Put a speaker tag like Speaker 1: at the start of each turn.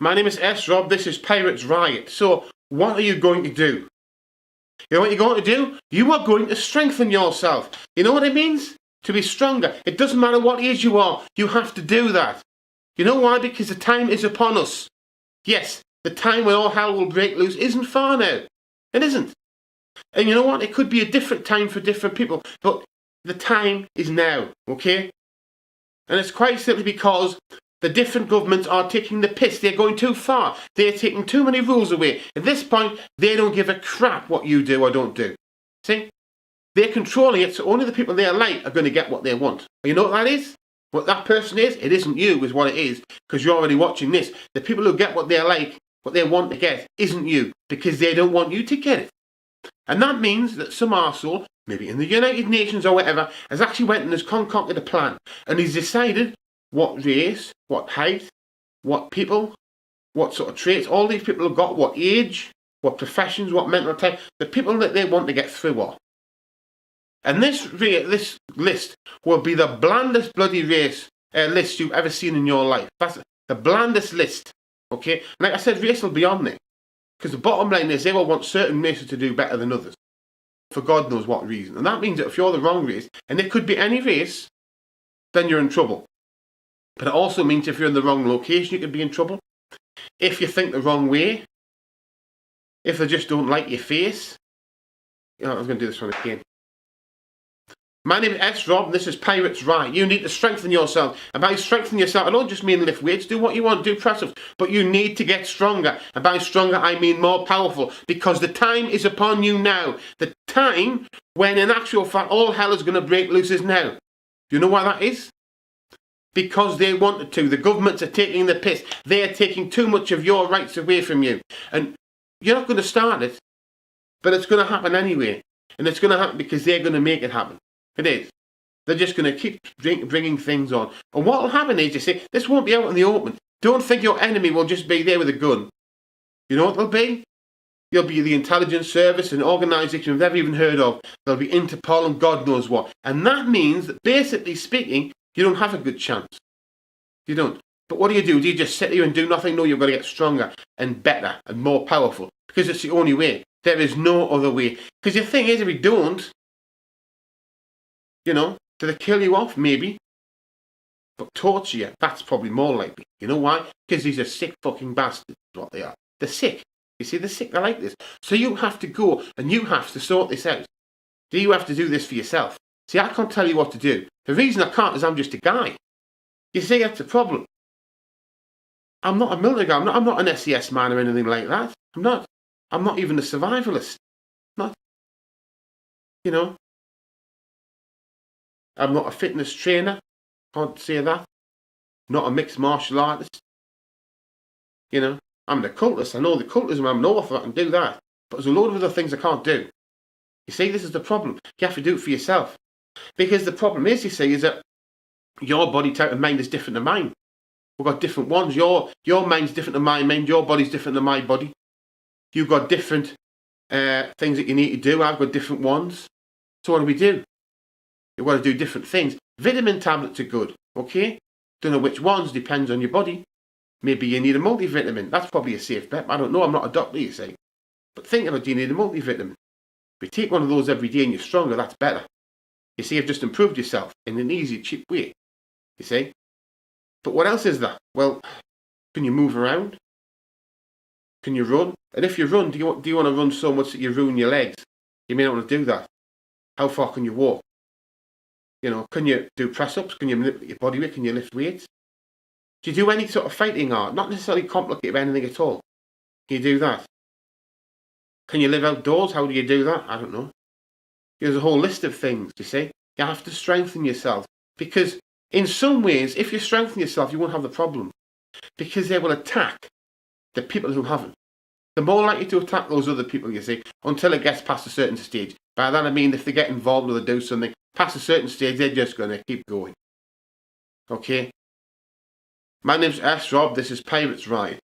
Speaker 1: My name is S Rob, this is Pirates Riot. So, what are you going to do? You know what you're going to do? You are going to strengthen yourself. You know what it means? To be stronger. It doesn't matter what age you are, you have to do that. You know why? Because the time is upon us. Yes, the time when all hell will break loose isn't far now. It isn't. And you know what? It could be a different time for different people, but the time is now, okay? And it's quite simply because the different governments are taking the piss. They're going too far. They're taking too many rules away. At this point, they don't give a crap what you do or don't do. See? They're controlling it, so only the people they like are going to get what they want. You know what that is? What that person is? It isn't you, is what it is, because you're already watching this. The people who get what they like, what they want to get, isn't you, because they don't want you to get it. And that means that some arsehole, maybe in the United Nations or whatever, has actually went and has concocted a plan, and he's decided what race, what height, what people, what sort of traits all these people have got, what age, what professions, what mental type, the people that they want to get through are. And this list will be the blandest bloody list you've ever seen in your life. That's the blandest list, okay? And like I said, race will be on there. Because the bottom line is they will want certain races to do better than others. For God knows what reason. And that means that if you're the wrong race, and it could be any race, then you're in trouble. But it also means if you're in the wrong location, you could be in trouble. If you think the wrong way, if they just don't like your face. You know, I was going to do this one again. My name is S Rob, and this is Pirates Riot. You need to strengthen yourself. And by strengthening yourself, I don't just mean lift weights, do what you want, do press-ups, but you need to get stronger. And by stronger, I mean more powerful, because the time is upon you now. The time when, in actual fact, all hell is going to break loose is now. Do you know why that is? Because they wanted to. The governments are taking the piss. They are taking too much of your rights away from you. And you're not going to start it, but it's going to happen anyway. And it's going to happen because they're going to make it happen. It is. They're just going to keep bringing things on. And what will happen is, you see, this won't be out in the open. Don't think your enemy will just be there with a gun. You know what they'll be? They'll be the intelligence service, an organisation you've never even heard of. They'll be Interpol and God knows what. And that means that, basically speaking, you don't have a good chance. You don't. But what do? Do you just sit here and do nothing? No, you've got to get stronger and better and more powerful. Because it's the only way. There is no other way. Because the thing is, if we don't, you know, do they kill you off? Maybe. But torture you, that's probably more likely. You know why? Because these are sick fucking bastards, is what they are. They're sick. You see, they're sick, they're like this. So you have to go and you have to sort this out. Do you have to do this for yourself? See, I can't tell you what to do. The reason I can't is I'm just a guy. You see, that's the problem. I'm not a military guy. I'm not an SES man or anything like that. I'm not. I'm not even a survivalist. I'm not. You know. I'm not a fitness trainer. Can't say that. Not a mixed martial artist. You know. I'm an occultist. I know the occultism. I'm an author. I can do that. But there's a load of other things I can't do. You see, this is the problem. You have to do it for yourself. Because the problem is, you see, is that your body type and mind is different to mine. We've got different ones. Your mind's different to my mind. Your body's different to my body. You've got different things that you need to do. I've got different ones. So what do? You've got to do different things. Vitamin tablets are good, okay? Don't know which ones, depends on your body. Maybe you need a multivitamin. That's probably a safe bet. I don't know, I'm not a doctor, you say. But think about, do you need a multivitamin? If you take one of those every day and you're stronger, that's better. You see, you've just improved yourself in an easy, cheap way. You see? But what else is there? Well, can you move around? Can you run? And if you run, do you want to run so much that you ruin your legs? You may not want to do that. How far can you walk? You know, can you do press-ups? Can you manipulate your body weight? Can you lift weights? Do you do any sort of fighting art? Not necessarily complicated anything at all. Can you do that? Can you live outdoors? How do you do that? I don't know. There's a whole list of things, you see. You have to strengthen yourself. Because in some ways, if you strengthen yourself, you won't have the problem. Because they will attack the people who haven't. They're more likely to attack those other people, you see, until it gets past a certain stage. By that I mean, if they get involved or they do something, past a certain stage, they're just going to keep going. Okay? My name's S Rob, this is Pirates Riot.